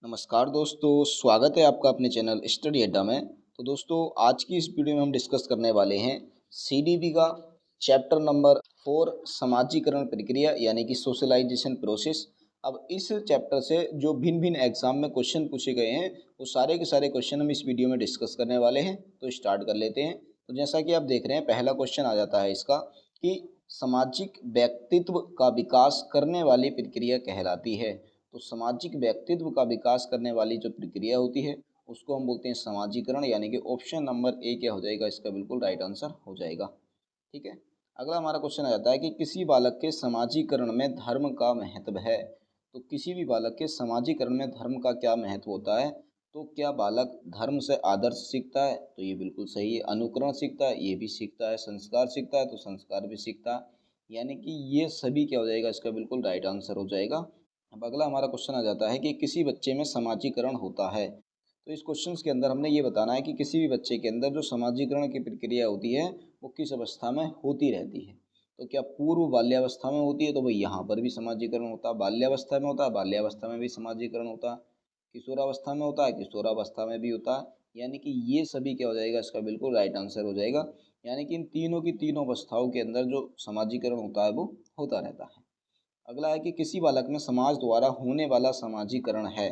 नमस्कार दोस्तों, स्वागत है आपका अपने चैनल स्टडी अड्डा में। तो दोस्तों, आज की इस वीडियो में हम डिस्कस करने वाले हैं सीडीपी का चैप्टर नंबर 4 समाजीकरण प्रक्रिया यानी कि सोशलाइजेशन प्रोसेस। अब इस चैप्टर से जो भिन्न भिन्न एग्जाम में क्वेश्चन पूछे गए हैं वो सारे के सारे क्वेश्चन हम इस वीडियो में डिस्कस करने वाले हैं। तो स्टार्ट कर लेते हैं। तो जैसा कि आप देख रहे हैं, पहला क्वेश्चन आ जाता है इसका कि सामाजिक व्यक्तित्व का विकास करने वाली प्रक्रिया कहलाती है। तो सामाजिक व्यक्तित्व का विकास करने वाली जो प्रक्रिया होती है उसको हम बोलते हैं समाजीकरण, यानी कि ऑप्शन नंबर ए क्या हो जाएगा, इसका बिल्कुल राइट आंसर हो जाएगा। ठीक है। अगला हमारा क्वेश्चन आ जाता है कि किसी बालक के समाजीकरण में धर्म का महत्व है। तो किसी भी बालक के समाजीकरण में धर्म का क्या महत्व होता है? तो क्या बालक धर्म से आदर्श सीखता है? तो ये बिल्कुल सही है। अनुकरण सीखता है? ये भी सीखता है। संस्कार सीखता है? तो संस्कार भी सीखता है। यानी कि ये सभी क्या हो जाएगा, इसका बिल्कुल राइट आंसर हो जाएगा। अब अगला हमारा क्वेश्चन आ जाता है कि किसी बच्चे में समाजीकरण होता है। तो इस क्वेश्चन के अंदर हमने ये बताना है कि किसी भी बच्चे के अंदर जो समाजीकरण की प्रक्रिया होती है वो किस अवस्था में होती रहती है। तो क्या पूर्व बाल्यावस्था में होती है? तो भाई यहाँ पर भी समाजीकरण होता है। बाल्यावस्था में होता है, बाल्यावस्था में भी समाजीकरण होता है। किशोरावस्था में होता है, किशोरावस्था में भी होता है। यानी कि ये सभी क्या हो जाएगा, इसका बिल्कुल राइट आंसर हो जाएगा। यानी कि इन तीनों की तीनों अवस्थाओं के अंदर जो समाजीकरण होता है वो होता रहता है। अगला है कि किसी बालक में समाज द्वारा होने वाला समाजीकरण है।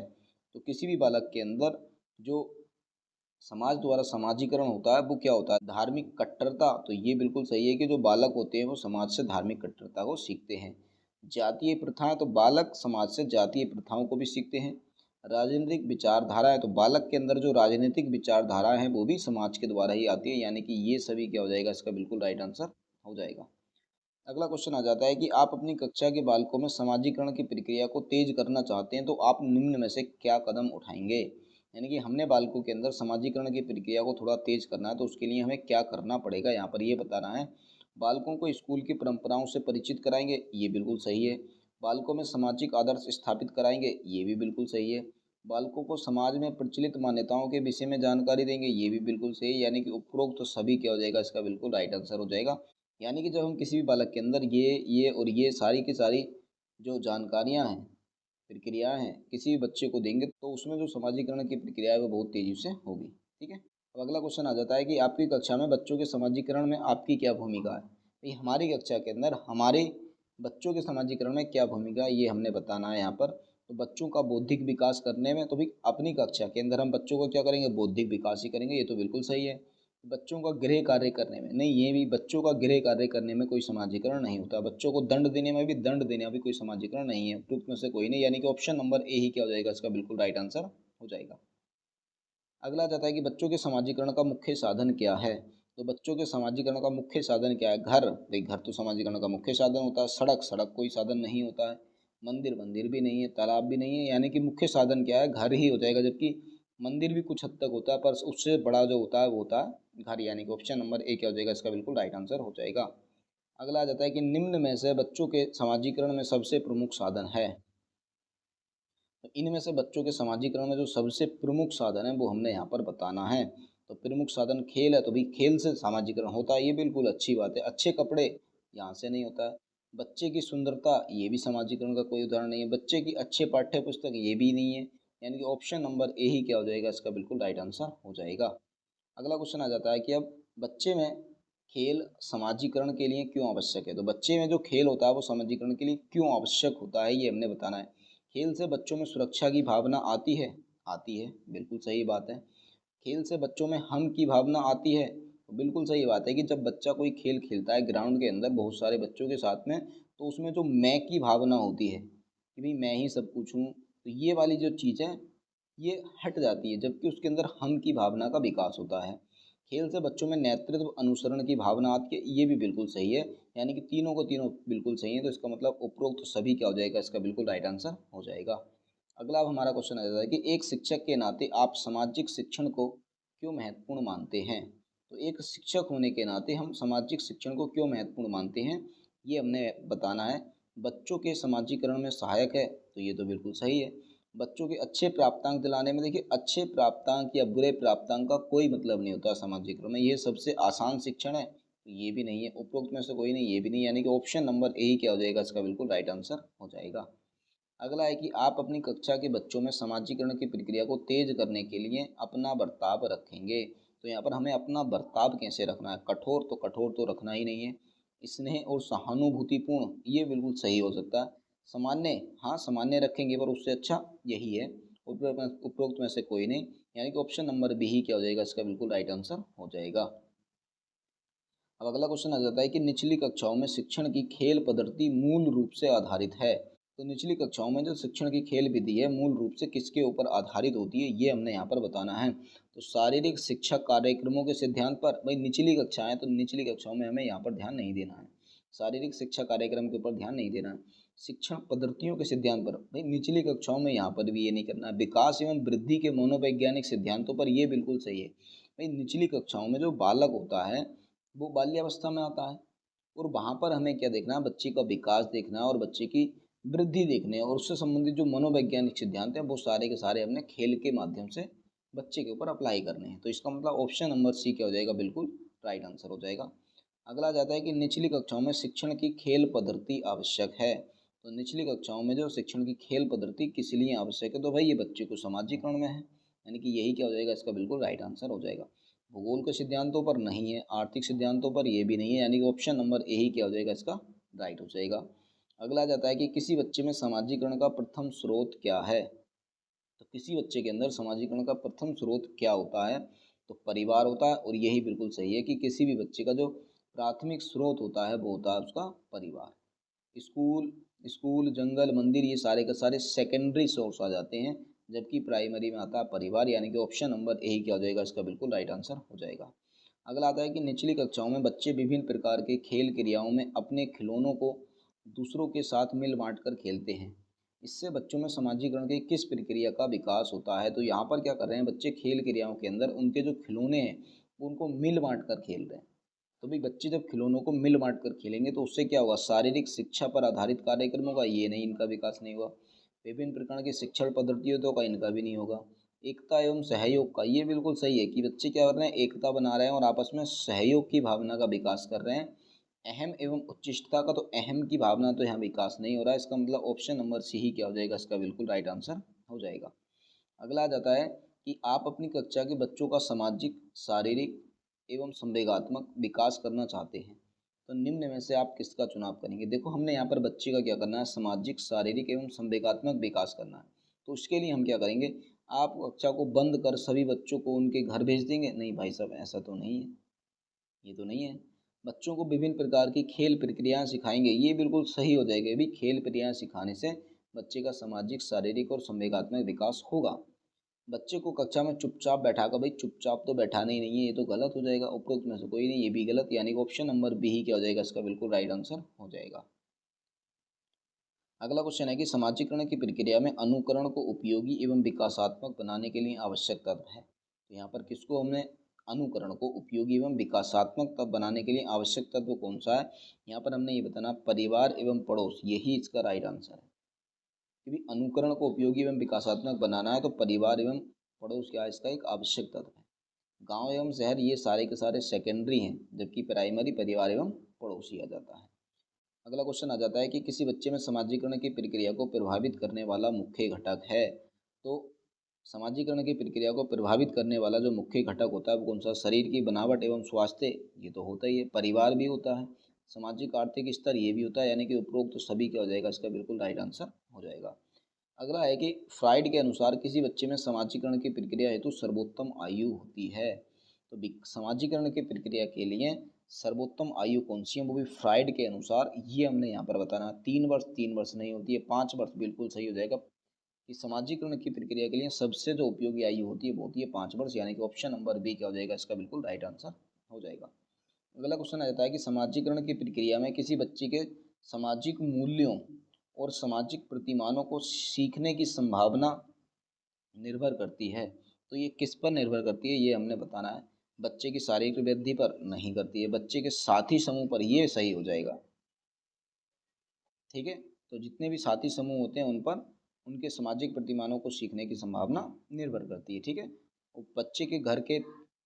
तो किसी भी बालक के अंदर जो समाज द्वारा समाजीकरण होता है वो क्या होता है, धार्मिक कट्टरता। तो ये बिल्कुल सही है कि जो बालक होते हैं वो समाज से धार्मिक कट्टरता को सीखते हैं। जातीय प्रथाएं, तो बालक समाज से जातीय प्रथाओं को भी सीखते हैं। राजनीतिक विचारधारा है, तो बालक के अंदर जो राजनीतिक विचारधारा है वो भी समाज के द्वारा ही आती है। यानी कि ये सभी क्या हो जाएगा, इसका बिल्कुल राइट आंसर हो जाएगा। अगला क्वेश्चन आ जाता है कि आप अपनी कक्षा के बालकों में समाजीकरण की प्रक्रिया को तेज करना चाहते हैं तो आप निम्न में से क्या कदम उठाएंगे। यानी कि हमने बालकों के अंदर समाजीकरण की प्रक्रिया को थोड़ा तेज करना है तो उसके लिए हमें क्या करना पड़ेगा, यहाँ पर ये बताना है। बालकों को स्कूल की परंपराओं से परिचित कराएंगे, ये बिल्कुल सही है। बालकों में सामाजिक आदर्श स्थापित कराएंगे, ये भी बिल्कुल सही है। बालकों को समाज में प्रचलित मान्यताओं के विषय में जानकारी देंगे, ये भी बिल्कुल सही है। यानी कि उपरोक्त तो सभी क्या हो जाएगा, इसका बिल्कुल राइट आंसर हो जाएगा। यानी कि जब हम किसी भी बालक के अंदर ये और ये सारी की सारी जो जानकारियां हैं, प्रक्रियाएं हैं, किसी भी बच्चे को देंगे तो उसमें जो समाजीकरण की प्रक्रिया है वो बहुत तेजी से होगी। ठीक है। अब अगला क्वेश्चन आ जाता है कि आपकी कक्षा में बच्चों के समाजीकरण में आपकी क्या भूमिका है। भाई हमारी कक्षा के अंदर हमारे बच्चों के समाजीकरण में क्या भूमिका है ये हमने बताना है यहाँ पर। तो बच्चों का बौद्धिक विकास करने में, तो भाई अपनी कक्षा के अंदर हम बच्चों को क्या करेंगे, बौद्धिक विकास ही करेंगे, ये तो बिल्कुल सही है। बच्चों का गृह कार्य करने में नहीं, ये भी बच्चों का गृह कार्य करने में कोई समाजीकरण नहीं होता। बच्चों को दंड देने में भी, दंड देने में भी कोई समाजीकरण नहीं है। उपयुक्त में से कोई नहीं, यानी कि ऑप्शन नंबर ए ही क्या हो जाएगा, इसका बिल्कुल राइट आंसर हो जाएगा। अगला जाता है कि बच्चों के समाजीकरण का मुख्य साधन क्या है। तो बच्चों के समाजीकरण का मुख्य साधन क्या है? घर, भाई घर तो समाजीकरण का मुख्य साधन होता है। सड़क, सड़क कोई साधन नहीं होता है। मंदिर, मंदिर भी नहीं है। तालाब भी नहीं है। यानी कि मुख्य साधन क्या है, घर ही हो जाएगा। जबकि मंदिर भी कुछ हद तक होता है पर उससे बड़ा जो होता है वो होता है घर। यानी कि ऑप्शन नंबर ए क्या हो जाएगा, इसका बिल्कुल राइट आंसर हो जाएगा। अगला आ जाता है कि निम्न में से बच्चों के समाजीकरण में सबसे प्रमुख साधन है। तो इनमें से बच्चों के समाजीकरण में जो सबसे प्रमुख साधन है वो हमने यहाँ पर बताना है। तो प्रमुख साधन खेल है, तो भाई खेल से समाजीकरण होता है, ये बिल्कुल अच्छी बात है। अच्छे कपड़े, यहाँ से नहीं होता है। बच्चे की सुंदरता, ये भी समाजीकरण का कोई उदाहरण नहीं है। बच्चे की अच्छे पाठ्य पुस्तक, ये भी नहीं है। यानी कि ऑप्शन नंबर ए ही क्या हो जाएगा, इसका बिल्कुल राइट आंसर हो जाएगा। अगला क्वेश्चन आ जाता है कि अब बच्चे में खेल समाजीकरण के लिए क्यों आवश्यक है। तो बच्चे में जो खेल होता है वो समाजीकरण के लिए क्यों आवश्यक होता है ये हमने बताना है। खेल से बच्चों में सुरक्षा की भावना आती है, आती है, बिल्कुल सही बात है। खेल से बच्चों में हम की भावना आती है, तो बिल्कुल सही बात है कि जब बच्चा कोई खेल खेलता है ग्राउंड के अंदर बहुत सारे बच्चों के साथ में, तो उसमें जो मैं की भावना होती है कि भाई मैं ही सब कुछ हूँ, तो ये वाली जो चीज़ है ये हट जाती है। जबकि उसके अंदर हम की भावना का विकास होता है। खेल से बच्चों में नेतृत्व अनुसरण की भावना आती है, ये भी बिल्कुल सही है। यानी कि तीनों को तीनों बिल्कुल सही है। तो इसका मतलब उपरोक्त तो सभी क्या हो जाएगा, इसका बिल्कुल राइट आंसर हो जाएगा। अगला अब हमारा क्वेश्चन आ जाता है कि एक शिक्षक के नाते आप सामाजिक शिक्षण को क्यों महत्वपूर्ण मानते हैं। तो एक शिक्षक होने के नाते हम सामाजिक शिक्षण को क्यों महत्वपूर्ण मानते हैं ये हमने बताना है। बच्चों के समाजीकरण में सहायक है, तो ये तो बिल्कुल सही है। बच्चों के अच्छे प्राप्तांक दिलाने में, देखिए अच्छे प्राप्तांक या बुरे प्राप्तांक का कोई मतलब नहीं होता सामाजिकरण में। ये सबसे आसान शिक्षण है, तो ये भी नहीं है। उपरोक्त में से कोई नहीं, ये भी नहीं। यानी कि ऑप्शन नंबर ए ही क्या हो जाएगा, इसका बिल्कुल राइट आंसर हो जाएगा। अगला है कि आप अपनी कक्षा के बच्चों में सामाजिकरण की प्रक्रिया को तेज करने के लिए अपना बर्ताव रखेंगे। तो यहाँ पर हमें अपना बर्ताव कैसे रखना है, कठोर तो रखना ही नहीं है। स्नेह और सहानुभूतिपूर्ण, ये बिल्कुल सही हो सकता है। सामान्य, हाँ सामान्य रखेंगे, पर उससे अच्छा यही है। उपरोक्त में से कोई नहीं, यानी कि ऑप्शन नंबर बी ही क्या हो जाएगा, इसका बिल्कुल राइट आंसर हो जाएगा। अब अगला क्वेश्चन आ जाता है कि निचली कक्षाओं में शिक्षण की खेल पद्धति मूल रूप से आधारित है। तो निचली कक्षाओं में जो शिक्षण की खेल विधि है मूल रूप से किसके ऊपर आधारित होती है, ये हमने यहाँ पर बताना है। तो शारीरिक शिक्षा कार्यक्रमों के सिद्धांत पर, भाई निचली कक्षाएं, तो निचली कक्षाओं में हमें यहाँ पर ध्यान नहीं देना है, शारीरिक शिक्षा कार्यक्रम के ऊपर ध्यान नहीं देना है। शिक्षण पद्धतियों के सिद्धांत पर, भाई निचली कक्षाओं में यहाँ पर भी ये नहीं करना है। विकास एवं वृद्धि के मनोवैज्ञानिक सिद्धांतों पर, ये बिल्कुल सही है। भाई निचली कक्षाओं में जो बालक होता है वो बाल्यावस्था में आता है, और वहाँ पर हमें क्या देखना है, बच्चे का विकास देखना है और बच्चे की वृद्धि देखनी है, और उससे संबंधित जो मनोवैज्ञानिक सिद्धांत हैं वो सारे के सारे हमने खेल के माध्यम से बच्चे के ऊपर अप्लाई करने हैं। तो इसका मतलब ऑप्शन नंबर सी क्या हो जाएगा, बिल्कुल राइट आंसर हो जाएगा। अगला जाता है कि निचली कक्षाओं में शिक्षण की खेल पद्धति आवश्यक है। तो निचली कक्षाओं में जो शिक्षण की खेल पद्धति किस लिए आवश्यक है, तो भाई ये बच्चे को सामाजिकरण में है, यानी कि यही क्या हो जाएगा, इसका बिल्कुल राइट आंसर हो जाएगा। भूगोल के सिद्धांतों पर नहीं है, आर्थिक सिद्धांतों पर ये भी नहीं है, यानी कि ऑप्शन नंबर ए ही क्या हो जाएगा, इसका राइट हो जाएगा। अगला जाता है कि किसी बच्चे में सामाजिकरण का प्रथम स्रोत क्या है। तो किसी बच्चे के अंदर सामाजिकरण का प्रथम स्रोत क्या होता है, तो परिवार होता है, और यही बिल्कुल सही है कि किसी भी बच्चे का जो प्राथमिक स्रोत होता है वो होता है उसका परिवार। स्कूल स्कूल जंगल मंदिर ये सारे के सारे सेकेंडरी सोर्स आ जाते हैं, जबकि प्राइमरी में आता है परिवार, यानी कि ऑप्शन नंबर ए ही क्या हो जाएगा, इसका बिल्कुल राइट आंसर हो जाएगा। अगला आता है कि निचली कक्षाओं में बच्चे विभिन्न प्रकार के खेल क्रियाओं में अपने खिलौनों को दूसरों के साथ मिल बांट कर खेलते हैं। इससे बच्चों में सामाजिकरण की किस प्रक्रिया का विकास होता है। तो यहाँ पर क्या कर रहे हैं, बच्चे खेल क्रियाओं के अंदर उनके जो खिलौने हैं उनको मिल बांट कर खेल रहे हैं। तो भाई बच्चे जब खिलौनों को मिल बांट कर खेलेंगे तो उससे क्या होगा, शारीरिक शिक्षा पर आधारित कार्यक्रम होगा, ये नहीं, इनका विकास नहीं होगा। विभिन्न प्रकार की शिक्षण पद्धतियों का इनका भी नहीं होगा। एकता एवं सहयोग का, ये बिल्कुल सही है कि बच्चे क्या कर रहे हैं, एकता बना रहे हैं और आपस में सहयोग की भावना का विकास कर रहे हैं। अहम एवं उच्चिष्टता का, तो अहम की भावना तो यहाँ विकास नहीं हो रहा है, इसका मतलब ऑप्शन नंबर सी ही क्या हो जाएगा, इसका बिल्कुल राइट आंसर हो जाएगा। अगला आ जाता है कि आप अपनी कक्षा के बच्चों का सामाजिक, शारीरिक एवं संवेगात्मक विकास करना चाहते हैं, तो निम्न में से आप किसका चुनाव करेंगे। देखो हमने यहाँ पर बच्चे का क्या करना है, सामाजिक, शारीरिक एवं संवेगात्मक विकास करना है। तो उसके लिए हम क्या करेंगे, आप कक्षा को बंद कर सभी बच्चों को उनके घर भेज देंगे, नहीं भाई साहब ऐसा तो नहीं है, ये तो नहीं है। बच्चों को विभिन्न प्रकार की खेल प्रक्रियाएं सिखाएंगे, ये बिल्कुल सही हो जाएगा। भी खेल प्रक्रियाएं सिखाने से बच्चे का सामाजिक, शारीरिक और संवेगात्मक विकास होगा। बच्चे को कक्षा में चुपचाप बैठा कर, भाई चुपचाप तो बैठाना ही नहीं है, ये तो गलत हो जाएगा। उपरोक्त में से कोई नहीं, ये भी गलत, यानी कि ऑप्शन नंबर बी ही क्या हो जाएगा, इसका बिल्कुल राइट आंसर हो जाएगा। अगला क्वेश्चन है कि सामाजिकरण की प्रक्रिया में अनुकरण को उपयोगी एवं विकासात्मक बनाने के लिए आवश्यक तत्व है। तो यहाँ पर किसको हमने, अनुकरण को उपयोगी एवं विकासात्मक तत्व बनाने के लिए आवश्यक तत्व कौन सा है, यहाँ पर हमने ये बताना परिवार एवं पड़ोस, यही इसका राइट आंसर है। क्योंकि अनुकरण को उपयोगी एवं विकासात्मक बनाना है तो परिवार एवं पड़ोस क्या है, इसका एक आवश्यक तत्व है। गांव एवं शहर ये सारे के सारे सेकेंडरी हैं, जबकि प्राइमरी परिवार एवं पड़ोसी आ जाता है। अगला क्वेश्चन आ जाता है कि किसी बच्चे में सामाजिकरण की प्रक्रिया को प्रभावित करने वाला मुख्य घटक है। तो सामाजिकरण की प्रक्रिया को प्रभावित करने वाला जो मुख्य घटक होता है वो कौन सा, शरीर की बनावट एवं स्वास्थ्य, ये तो होता ही है। परिवार भी होता है, सामाजिक आर्थिक स्तर ये भी होता है, यानी कि उपरोक्त तो सभी क्या हो जाएगा, इसका बिल्कुल राइट आंसर हो जाएगा। अगला है कि फ्राइड के अनुसार किसी बच्चे में सामाजिकरण की प्रक्रिया हेतु सर्वोत्तम आयु होती है। तो सामाजिकरण की प्रक्रिया के लिए सर्वोत्तम आयु कौन सी है, वो भी फ्राइड के अनुसार, ये हमने यहाँ पर बताना। 3 वर्ष, 3 वर्ष नहीं होती है, 5 वर्ष बिल्कुल सही हो जाएगा। कि सामाजिकरण की प्रक्रिया के लिए सबसे जो उपयोगी आयु होती है वो होती है 5 वर्ष, यानी कि ऑप्शन नंबर बी क्या हो जाएगा, इसका बिल्कुल राइट आंसर हो जाएगा। अगला क्वेश्चन आ जाता है कि सामाजिकरण की प्रक्रिया में किसी बच्चे के सामाजिक मूल्यों और सामाजिक प्रतिमानों को सीखने की संभावना निर्भर करती है। तो ये किस पर निर्भर करती है, ये हमने बताना है। बच्चे की शारीरिक वृद्धि पर नहीं करती है, बच्चे के साथी समूह पर, ये सही हो जाएगा। ठीक है, तो जितने भी साथी समूह होते हैं उन पर उनके सामाजिक प्रतिमानों को सीखने की संभावना निर्भर करती है। ठीक है, और बच्चे के घर के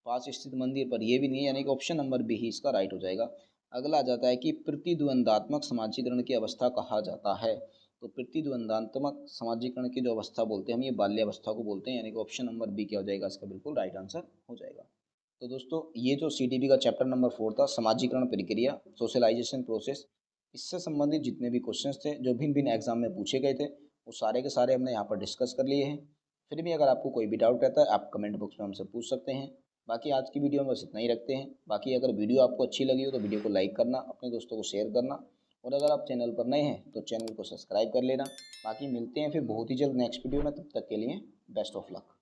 पास स्थित मंदिर पर, यह भी नहीं है, यानी कि ऑप्शन नंबर बी ही इसका राइट हो जाएगा। अगला आ जाता है कि प्रतिद्वंदात्मक समाजीकरण की अवस्था कहा जाता है। तो प्रतिद्वंदात्मक समाजीकरण की जो अवस्था बोलते हैं हम, ये बाल्यावस्था को बोलते हैं, यानी कि ऑप्शन नंबर बी क्या हो जाएगा, इसका बिल्कुल राइट आंसर हो जाएगा। तो दोस्तों ये जो CDP का चैप्टर नंबर 4 था, समाजीकरण प्रक्रिया, सोशलाइजेशन प्रोसेस, इससे संबंधित जितने भी क्वेश्चंस थे जो भिन्न भिन्न एग्जाम में पूछे गए थे, वो सारे के सारे हमने यहाँ पर डिस्कस कर लिए हैं। फिर भी अगर आपको कोई भी डाउट रहता है आप कमेंट बॉक्स में हमसे पूछ सकते हैं। बाकी आज की वीडियो में बस इतना ही रखते हैं। बाकी अगर वीडियो आपको अच्छी लगी हो तो वीडियो को लाइक करना, अपने दोस्तों को शेयर करना, और अगर आप चैनल पर नए हैं तो चैनल को सब्सक्राइब कर लेना। बाकी मिलते हैं फिर बहुत ही जल्द नेक्स्ट वीडियो में, तब तक के लिए बेस्ट ऑफ लक।